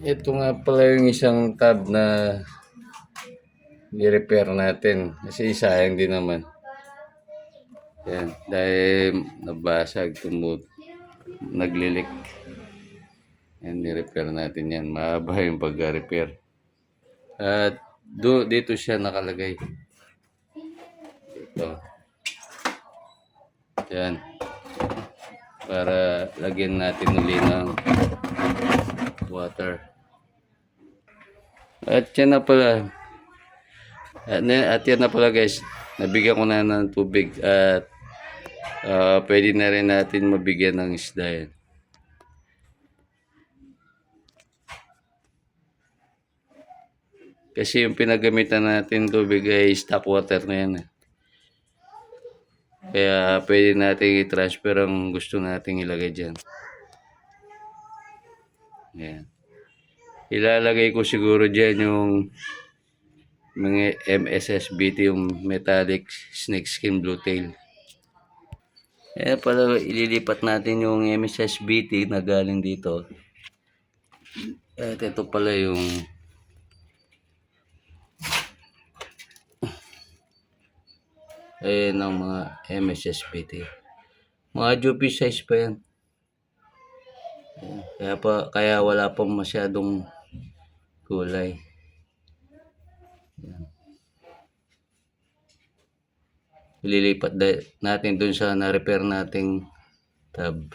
Ito nga pala yung isang tab na i-repair natin. Kasi sayang din naman. Yan. Dahil nabasag, naglilik. Yan, i-repair natin yan. Mahaba yung pag-repair. At dito siya nakalagay. Ito. Yan. Para lagyan natin uli ng water. At yan na pala. At yan na pala guys. Nabigyan ko na ng tubig. At pwede na rin natin mabigyan ng isda yan. Kasi yung pinagamitan natin tubig ay stock water na yan. Kaya pwede natin i-transfer ang gusto nating ilagay dyan. Yan. Ilalagay ko siguro dyan yung mga MSSBT, yung metallic snake skin blue tail. Kaya pala ililipat natin yung MSSBT na galing dito. At ito pala yung ayan ang mga MSSBT. Mga jupi size pa yan. Kaya wala pang masyadong kulay. Ililipat natin dun sa na-repair nating tab.